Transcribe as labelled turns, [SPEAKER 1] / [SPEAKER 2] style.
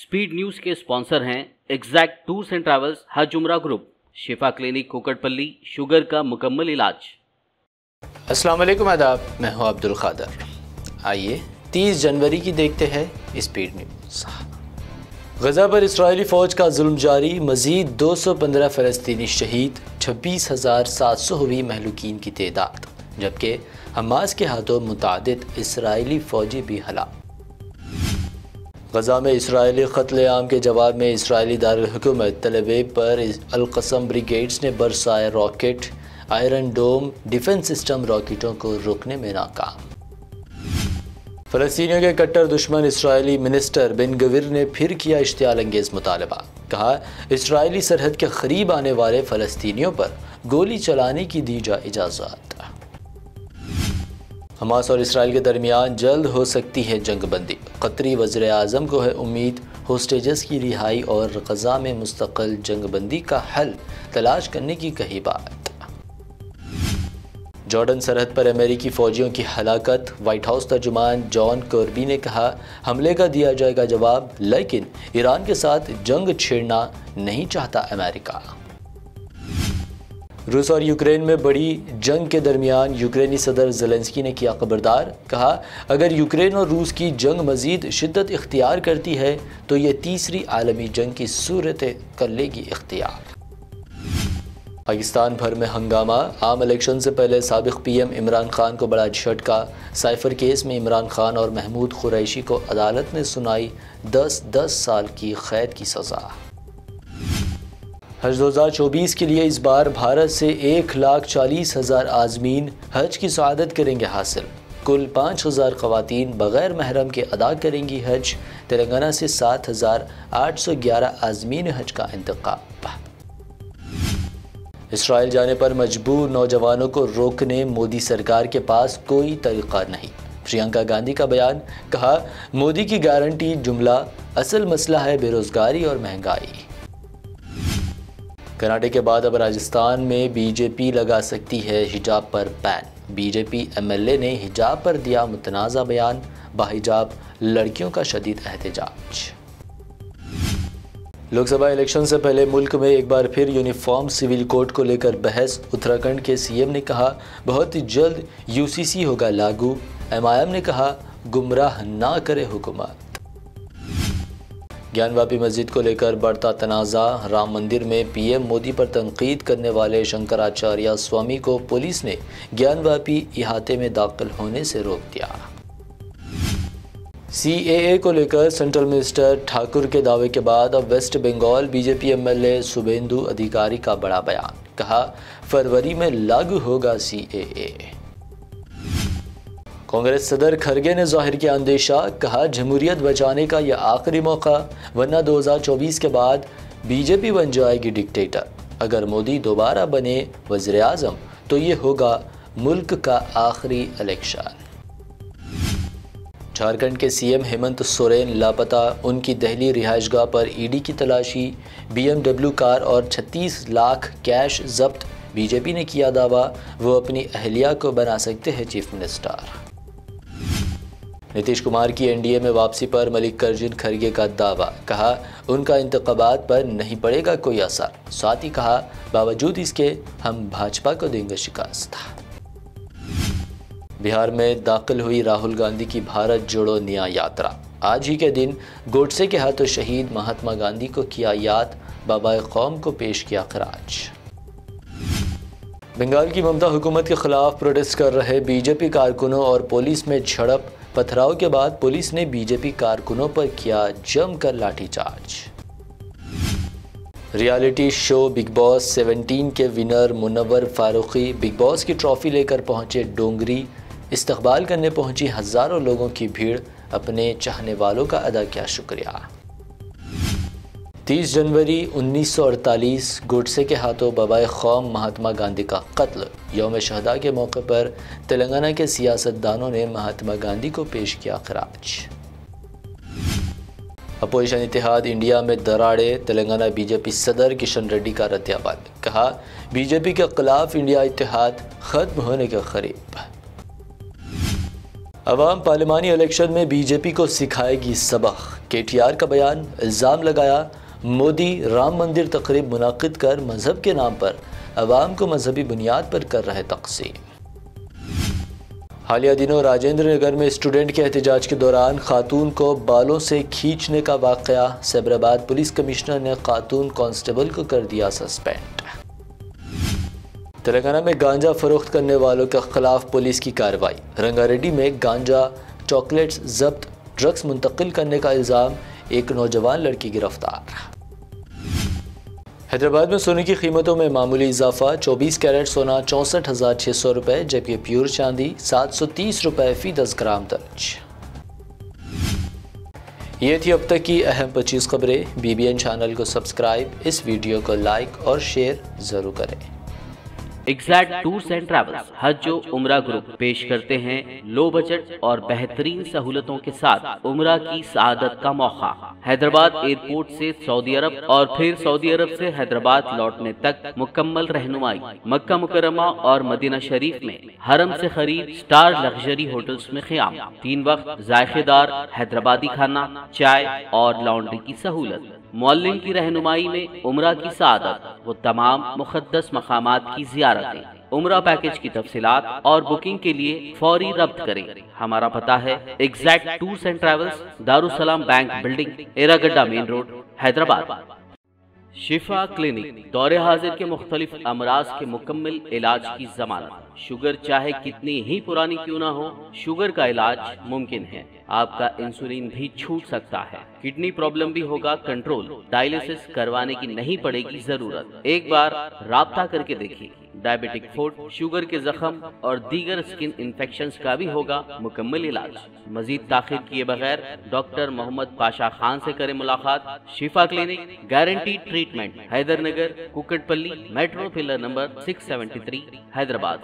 [SPEAKER 1] Speed news के sponsor हैं exact tours and travels, हज उम्रा ग्रुप, शिफा क्लिनिक कुकटपल्ली, शुगर का मुकम्मल इलाज।
[SPEAKER 2] अस्सलाम वालेकुम, आदाब, मैं हूं अब्दुल खादर। आइए 30 जनवरी की देखते हैं स्पीड न्यूज़। गज़ा पर इस्राएली फ़ौज का जुल्म जारी, मज़ीद 215 फ़लस्तीनी शहीद, 26,700 हुई महलूकीन की तादाद, जबकि हमास के हाथों मुतादिद इस्राएली फ़ौजी भी हलाक। गज़ा में इस्राएली क़त्ल-ए-आम के जवाब में इस्राएली दारुल हुकूमत तल अवीव पर अल-क़सम ब्रिगेड्स ने बरसाए रॉकेट, आयरन डोम डिफेंस सिस्टम रॉकेटों को रोकने में नाकाम। फ़लस्तीनियों के कट्टर दुश्मन इस्राएली मिनिस्टर बिन गविर ने फिर किया इश्तियाल अंगेज़ मुतालबा। कहा, इस्राएली सरहद के करीब आने वाले फ़लस्तीनियों पर गोली चलाने की दी जाए इजाज़त। हमास और इसराइल के दरमियान जल्द हो सकती है जंगबंदी, कतरी वज़ीर आज़म को है उम्मीद। होस्टेजेस की रिहाई और गज़ा में मुस्तक़िल जंगबंदी का हल तलाश करने की कही बात। जॉर्डन सरहद पर अमेरिकी फ़ौजियों की हलाकत, वाइट हाउस तर्जुमान जॉन कर्बी ने कहा, हमले का दिया जाएगा जवाब, लेकिन ईरान के साथ जंग छेड़ना नहीं चाहता अमेरिका। रूस और यूक्रेन में बड़ी जंग के दरमियान यूक्रेनी सदर ज़ेलेंस्की ने किया खबरदार। कहा, अगर यूक्रेन और रूस की जंग मज़ीद शिद्दत इख्तियार करती है तो ये तीसरी आलमी जंग की सूरत कर लेगी इख्तियार। पाकिस्तान भर में हंगामा, आम इलेक्शन से पहले साबिक़ PM इमरान खान को बड़ा झटका। साइफर केस में इमरान खान और महमूद कुरैशी को अदालत ने सुनाई 10-10 साल की कैद की सज़ा। हज 2024 के लिए इस बार भारत से 1,40,000 आज़मीन हज की सआदत करेंगे हासिल। कुल 5,000 ख़वातीन बग़ैर महरम के अदा करेंगी हज। तेलंगाना से 7,811 आज़मीन हज का इंतखाब। इसराइल जाने पर मजबूर नौजवानों को रोकने मोदी सरकार के पास कोई तरीक़ा नहीं। प्रियंका गांधी का बयान। कहा, मोदी की गारंटी जुमला, असल मसला है बेरोज़गारी और महंगाई। कर्नाटक के बाद अब राजस्थान में बीजेपी लगा सकती है हिजाब पर बैन। बीजेपी MLA ने हिजाब पर दिया मुतनाज़ा बयान, बाहिजाब लड़कियों का शदीद एहतजाज। लोकसभा इलेक्शन से पहले मुल्क में एक बार फिर यूनिफॉर्म सिविल कोड को लेकर बहस। उत्तराखंड के CM ने कहा, बहुत जल्द UCC होगा लागू। MIM ने कहा, गुमराह ना करे हुकूमत। ज्ञानवापी मस्जिद को लेकर बढ़ता तनाज़ा, राम मंदिर में PM मोदी पर तनकीद करने वाले शंकराचार्य स्वामी को पुलिस ने ज्ञानवापी इहाते में दाखिल होने से रोक दिया। CAA को लेकर सेंट्रल मिनिस्टर ठाकुर के दावे के बाद अब वेस्ट बंगाल बीजेपी MLA शुभेंदु अधिकारी का बड़ा बयान। कहा, फरवरी में लागू होगा CAA। कांग्रेस सदर खरगे ने जाहिर किया अंदेशा। कहा, जमहूरियत बचाने का यह आखिरी मौका, वरना 2024 के बाद बीजेपी बन जाएगी डिक्टेटर। अगर मोदी दोबारा बने वज़ीर आज़म तो ये होगा मुल्क का आखिरी इलेक्शन। झारखंड के CM हेमंत सोरेन लापता, उनकी दिल्ली रिहाइशगाह पर ED की तलाशी, BMW कार और 36 लाख कैश जब्त। बीजेपी ने किया दावा, वो अपनी अहलिया को बना सकते हैं चीफ मिनिस्टर। नीतीश कुमार की NDA में वापसी पर मल्लिकार्जुन खड़गे का दावा। कहा, उनका इंतखाबात पर नहीं पड़ेगा कोई असर। साथ ही कहा, बावजूद इसके हम भाजपा को देंगे शिकस्त। बिहार में दाखिल हुई राहुल गांधी की भारत जोड़ो न्याय यात्रा। आज ही के दिन गोडसे के हाथों शहीद महात्मा गांधी को किया याद, बाबा कौम को पेश किया खराज। बंगाल की ममता हुकूमत के खिलाफ प्रोटेस्ट कर रहे बीजेपी कारकुनों और पुलिस में झड़प। पथराव के बाद पुलिस ने बीजेपी कारकुनों पर किया जमकर लाठीचार्ज। रियलिटी शो बिग बॉस 17 के विनर मुनव्वर फारूकी बिग बॉस की ट्रॉफी लेकर पहुंचे डोंगरी। इस्तकबाल करने पहुंची हज़ारों लोगों की भीड़। अपने चाहने वालों का अदा किया शुक्रिया। 30 जनवरी 1948 गोडसे के हाथों बाबाए कौम महात्मा गांधी का कत्ल। यौम शहदा के मौके पर तेलंगाना के सियासतदानों ने महात्मा गांधी को पेश किया खराज। अपोजिशन इत्तेहाद इंडिया में दराड़े, तेलंगाना बीजेपी सदर किशन रेड्डी का रद्द-ए-अमल। कहा, बीजेपी के खिलाफ इंडिया इत्तेहाद खत्म होने के करीब। अवाम पार्लिमानी इलेक्शन में बीजेपी को सिखाएगी सबक, KTR का बयान, इल्ज़ाम लगाया मोदी राम मंदिर तकरीब मुनाकिद कर मजहब के नाम पर अवाम को मजहबी बुनियाद पर कर रहे तक़सीम। हालिया दिनों राजेंद्र नगर में स्टूडेंट के एहतजाज के दौरान खातून को बालों से खींचने का वाक़या, सैबराबाद पुलिस कमिश्नर ने खातून कांस्टेबल को कर दिया सस्पेंड। तेलंगाना में गांजा फरोख्त करने वालों के खिलाफ पुलिस की कार्रवाई, रंगारेड्डी में गांजा चॉकलेट्स जब्त, ड्रग्स मुंतकिल करने का इल्ज़ाम, एक नौजवान लड़की गिरफ्तार। हैदराबाद में सोने की कीमतों में मामूली इजाफा, 24 कैरेट सोना 64,600 रुपये, जबकि प्योर चांदी 730 रुपये फी 10 ग्राम दर्ज। ये थी अब तक की अहम 25 खबरें। BBN चैनल को सब्सक्राइब, इस वीडियो को लाइक और शेयर ज़रूर करें।
[SPEAKER 1] एग्जैक्ट टूर्स एंड ट्रैवल्स हज व उम्रा ग्रुप पेश करते हैं लो बजट और बेहतरीन सहूलतों के साथ उम्रा की सआदत का मौका। हैदराबाद एयरपोर्ट से सऊदी अरब और फिर सऊदी अरब से हैदराबाद लौटने तक मुकम्मल रहनुमाई, मक्का मुकर्रमा और मदीना शरीफ में हरम से खरीद, स्टार लग्जरी होटल्स में क़याम, 3 वक्त जायकेदार हैदराबादी खाना, चाय और लॉन्ड्री की सहूलत, मुअल्लिम की रहनुमाई में उम्रा की सआदत, वो तमाम मुक़द्दस मकामात की ज़ियारतें। उम्रा पैकेज की तफसीलात और बुकिंग के लिए फौरी रब्त करें। हमारा पता है exact tours and travels, Darussalam bank building, Erragadda main road, Hyderabad. Shifa clinic दौरे हाजिर के मुख्तलिफ अमराज के मुकम्मल इलाज की जमानत। शुगर चाहे कितनी ही पुरानी क्यों ना हो, शुगर का इलाज मुमकिन है। आपका इंसुलिन भी छूट सकता है, किडनी प्रॉब्लम भी होगा कंट्रोल, डायलिसिस करवाने की नहीं पड़ेगी जरूरत। एक बार राब्ता करके देखिए। डायबिटिक फूड, शुगर के जख्म और दीगर स्किन इन्फेक्शंस का भी होगा मुकम्मल इलाज। मजीद ताखिर किए बगैर डॉक्टर मोहम्मद पाशा खान से करें मुलाकात। Shifa clinic, guaranteed treatment, Hyder Nagar, Kukatpally, metro pillar number 673, Hyderabad.